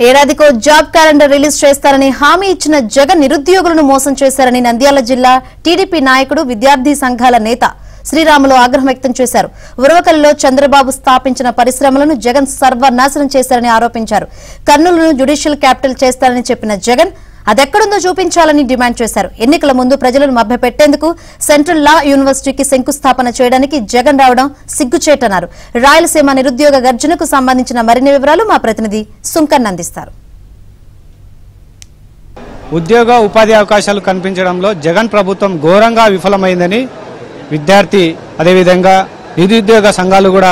ఏడాదికో job calendar release చేస్తారని హామీ ఇచ్చిన జగన్ నిరుద్యోగులను మోసం చేశారని నంద్యాల జిల్లా టీడీపీ నాయకుడు విద్యార్థి సంఘాల నేత శ్రీరాములు ఆగ్రహం వ్యక్తం చేశారు. ఉరవకల్లో చంద్రబాబు స్థాపించిన పరిశ్రమలను జగన్ సర్వనాశనం చేశారని ఆరోపించారు. కర్నూలును జ్యుడిషియల్ క్యాపిటల్ చేస్తారని చెప్పిన జగన్ అదెక్కడుందో చూపించాలని డిమాండ్ చేశారు. ఎన్నికల ముందు ప్రజలను మభ్యపెట్టేందుకు సెంట్రల్ లా యూనివర్సిటీకి శంకుస్థాపన చేయడానికి జగన్ రావడం సిగ్గుచేటన్నారు. రాయలసీమ నిరుద్యోగ గర్జనకు సంబంధించిన మరిన్ని వివరాలు మా ప్రతినిధి సుంకన్ అందిస్తారు. ఉద్యోగ ఉపాధి అవకాశాలు కల్పించడంలో జగన్ ప్రభుత్వం ఘోరంగా విఫలమైందని విద్యార్థి అదేవిధంగా నిరుద్యోగ సంఘాలు కూడా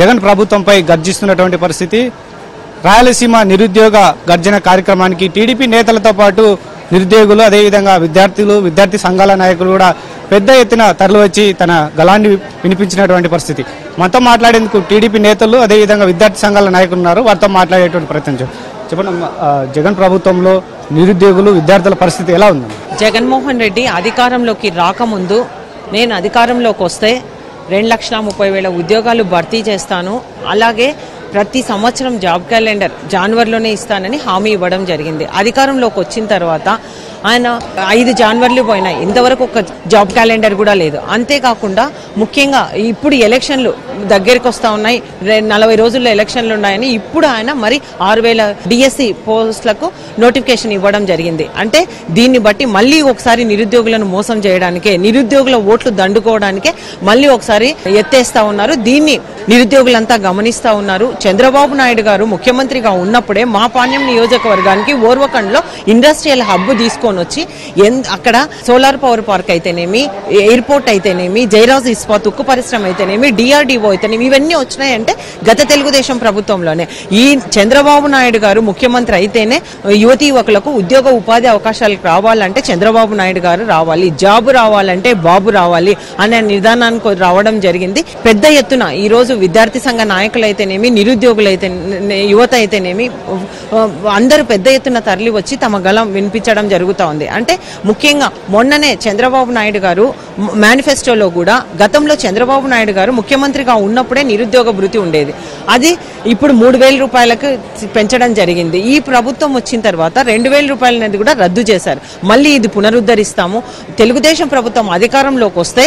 జగన్ ప్రభుత్వంపై గర్జిస్తున్నటువంటి పరిస్థితి. రాయలసీమ నిరుద్యోగ గర్జన కార్యక్రమానికి టీడీపీ నేతలతో పాటు నిరుద్యోగులు అదేవిధంగా విద్యార్థి సంఘాల నాయకులు కూడా పెద్ద ఎత్తున తరలివచ్చి తన గళాన్ని వినిపించినటువంటి పరిస్థితి. మనతో మాట్లాడేందుకు టీడీపీ నేతలు అదేవిధంగా విద్యార్థి సంఘాల నాయకులు ఉన్నారు. వారితో మాట్లాడేటువంటి ప్రయత్నం చెప్పండి. జగన్ ప్రభుత్వంలో నిరుద్యోగులు విద్యార్థుల పరిస్థితి ఎలా ఉంది? జగన్మోహన్ రెడ్డి అధికారంలోకి రాకముందు నేను అధికారంలోకి వస్తే 2,30,000 ఉద్యోగాలు భర్తీ చేస్తాను, అలాగే ప్రతి సంవత్సరం జాబ్ క్యాలెండర్ జనవరిలోనే ఇస్తానని హామీ ఇవ్వడం జరిగింది. అధికారంలోకి వచ్చిన తర్వాత ఆయన 5 జనవరిలు పోయినాయి, ఇంతవరకు ఒక జాబ్ క్యాలెండర్ కూడా లేదు. అంతేకాకుండా ముఖ్యంగా ఇప్పుడు ఎలక్షన్లు దగ్గరికి వస్తూ ఉన్నాయి, 40 రోజుల్లో ఎలక్షన్లు ఉన్నాయని ఇప్పుడు ఆయన మరి 6,000 డిఎస్సి పోస్టులకు నోటిఫికేషన్ ఇవ్వడం జరిగింది. అంటే దీన్ని బట్టి మళ్ళీ ఒకసారి నిరుద్యోగులను మోసం చేయడానికే, నిరుద్యోగుల ఓట్లు దండుకోవడానికే మళ్ళీ ఒకసారి ఎత్తేస్తా ఉన్నారు. దీన్ని నిరుద్యోగులంతా గమనిస్తా ఉన్నారు. చంద్రబాబు నాయుడు గారు ముఖ్యమంత్రిగా ఉన్నప్పుడే మా పాణ్యం నియోజకవర్గానికి ఓర్వకండ్లో ఇండస్ట్రియల్ హబ్ తీసుకొని వచ్చి అక్కడ సోలార్ పవర్ పార్క్ అయితేనేమి, ఎయిర్పోర్ట్ అయితేనేమి, జైరాజ్ ఇస్పాత్ ఉక్కు పరిశ్రమ అయితేనేమి, డిఆర్డీఓ అయితేనేమి, ఇవన్నీ వచ్చినాయంటే గత తెలుగుదేశం ప్రభుత్వంలోనే. ఈ చంద్రబాబు నాయుడు గారు ముఖ్యమంత్రి అయితేనే యువతీ యువకులకు ఉద్యోగ ఉపాధి అవకాశాలు రావాలంటే చంద్రబాబు నాయుడు గారు రావాలి, జాబు రావాలంటే బాబు రావాలి అనే నిర్ధానానికి రావడం జరిగింది. పెద్ద ఎత్తున ఈ రోజు విద్యార్థి సంఘ నాయకులైతేనేమి, నిరుద్యోగులైతే, యువత అయితేనేమి అందరూ పెద్ద ఎత్తున తరలి వచ్చి తమ గళం వినిపించడం జరుగుతూ ఉంది. అంటే ముఖ్యంగా మొన్ననే చంద్రబాబు నాయుడు గారు మేనిఫెస్టోలో కూడా గతంలో చంద్రబాబు నాయుడు గారు ముఖ్యమంత్రిగా ఉన్నప్పుడే నిరుద్యోగ భృతి ఉండేది, అది ఇప్పుడు 3,000 రూపాయలకు పెంచడం జరిగింది. ఈ ప్రభుత్వం వచ్చిన తర్వాత 2,000 రూపాయల అనేది కూడా రద్దు చేశారు. మళ్ళీ ఇది పునరుద్ధరిస్తాము, తెలుగుదేశం ప్రభుత్వం అధికారంలోకి వస్తే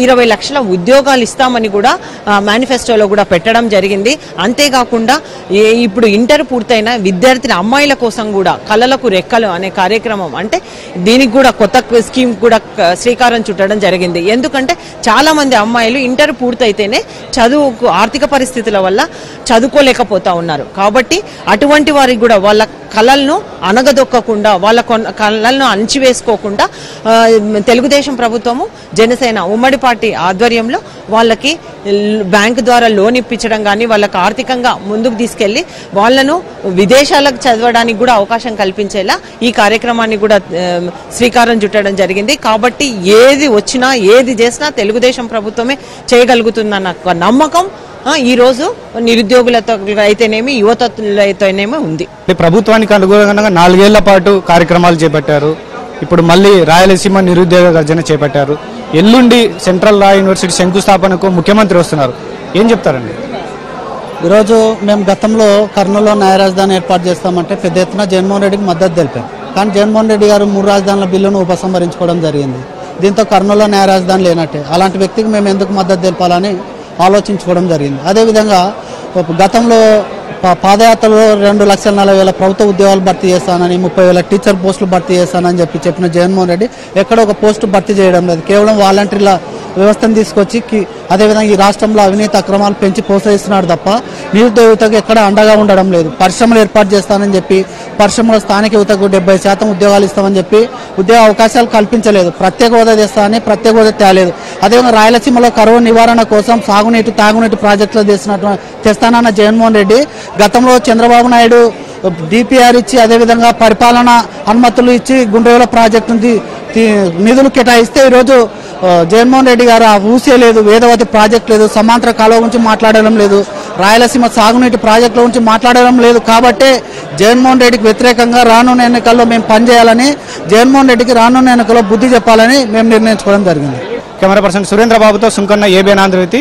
20 లక్షల ఉద్యోగాలు ఇస్తామని కూడా మేనిఫెస్టోలో కూడా పెట్టడం జరిగింది. అంతేకాకుండా ఇప్పుడు ఇంటర్ పూర్తయిన విద్యార్థిని అమ్మాయిల కోసం కూడా కళలకు రెక్కలు అనే కార్యక్రమం, అంటే దీనికి కూడా కొత్త స్కీమ్ కూడా శ్రీకారం చుట్టడం జరిగింది. ఎందుకంటే చాలా మంది అమ్మాయిలు ఇంటర్ పూర్తయితేనే చదువుకు ఆర్థిక పరిస్థితుల వల్ల చదువుకోలేకపోతా ఉన్నారు. కాబట్టి అటువంటి వారికి కూడా వాళ్ళ కళలను అనగదొక్కకుండా, వాళ్ళ కళలను అణచివేసుకోకుండా తెలుగుదేశం ప్రభుత్వము జనసేన ఉమ్మడి పార్టీ ఆధ్వర్యంలో వాళ్ళకి బ్యాంకు ద్వారా లోన్ ఇప్పించడం కానీ, వాళ్ళకి ఆర్థికంగా ముందుకు తీసుకెళ్లి వాళ్ళను విదేశాలకు చదవడానికి కూడా అవకాశం కల్పించేలా ఈ కార్యక్రమాన్ని కూడా శ్రీకారం చుట్టడం జరిగింది. కాబట్టి ఏది వచ్చినా ఏది చేసినా తెలుగుదేశం ప్రభుత్వమే చేయగలుగుతుందన్న నమ్మకం ఈ రోజు నిరుద్యోగులతో అయితేనేమి, యువతలో అయితేనేమి ఉంది. ప్రభుత్వానికి అనుగుణంగా 4 ఏళ్ల పాటు కార్యక్రమాలు చేపట్టారు. ఇప్పుడు మళ్ళీ రాయలసీమ నిరుద్యోగ గర్జన చేపట్టారు. ఎల్లుండి సెంట్రల్ లా యూనివర్సిటీ శంకుస్థాపనకు ముఖ్యమంత్రి వస్తున్నారు, ఏం చెప్తారండి? ఈరోజు మేము గతంలో కర్నూలులో న్యాయ రాజధాని ఏర్పాటు చేస్తామంటే పెద్ద ఎత్తున జగన్మోహన్ రెడ్డికి మద్దతు తెలిపారు. కానీ జగన్మోహన్ రెడ్డి గారు 3 రాజధానుల బిల్లును ఉపసంహరించుకోవడం జరిగింది. దీంతో కర్నూలులో న్యాయ రాజధాని లేనట్టే. అలాంటి వ్యక్తికి మేము ఎందుకు మద్దతు తెలపాలని ఆలోచించుకోవడం జరిగింది. అదేవిధంగా గతంలో పాదయాత్రలో 2,40,000 ప్రభుత్వ ఉద్యోగాలు భర్తీ చేస్తానని, 30,000 టీచర్ పోస్టులు భర్తీ చేస్తానని చెప్పిన జగన్మోహన్ రెడ్డి ఎక్కడ ఒక పోస్టు భర్తీ చేయడం లేదు. కేవలం వాలంటీర్ల వ్యవస్థను తీసుకొచ్చి అదేవిధంగా ఈ రాష్ట్రంలో అవినీతి అక్రమాలు పెంచి ప్రోత్సహిస్తున్నాడు తప్ప నిరుద్యోగ యువతకు ఎక్కడ అండగా ఉండడం లేదు. పరిశ్రమలు ఏర్పాటు చేస్తానని చెప్పి పరిశ్రమలో స్థానిక యువతకు 70% ఉద్యోగాలు ఇస్తామని చెప్పి ఉద్యోగ అవకాశాలు కల్పించలేదు. ప్రత్యేక హోదా తెస్తానని ప్రత్యేక హోదా తేలేదు. అదేవిధంగా రాయలసీమలో కరువు నివారణ కోసం సాగునీటి తాగునీటి ప్రాజెక్టులు తెస్తానన్న జగన్మోహన్ రెడ్డి గతంలో చంద్రబాబు నాయుడు డిపిఆర్ ఇచ్చి అదేవిధంగా పరిపాలన అనుమతులు ఇచ్చి గుండ్రేవుల ప్రాజెక్టు నిధులు కేటాయిస్తే ఈరోజు జగన్మోహన్ రెడ్డి గారు ఆ ఊసే లేదు, వేదవతి ప్రాజెక్టు లేదు, సమాంతర కాలువ గురించి మాట్లాడడం లేదు, రాయలసీమ సాగునీటి ప్రాజెక్టుల గురించి మాట్లాడడం లేదు. కాబట్టి జగన్మోహన్ రెడ్డికి వ్యతిరేకంగా రానున్న ఎన్నికల్లో మేము పనిచేయాలని, జగన్మోహన్ రెడ్డికి రానున్న ఎన్నికల్లో బుద్ధి చెప్పాలని మేము నిర్ణయించుకోవడం జరిగింది. కెమెరా పర్సన్ సురేంద్ర బాబుతో సుంకన్న, ఏబిఎన్ ఆంధ్రజ్యోతి.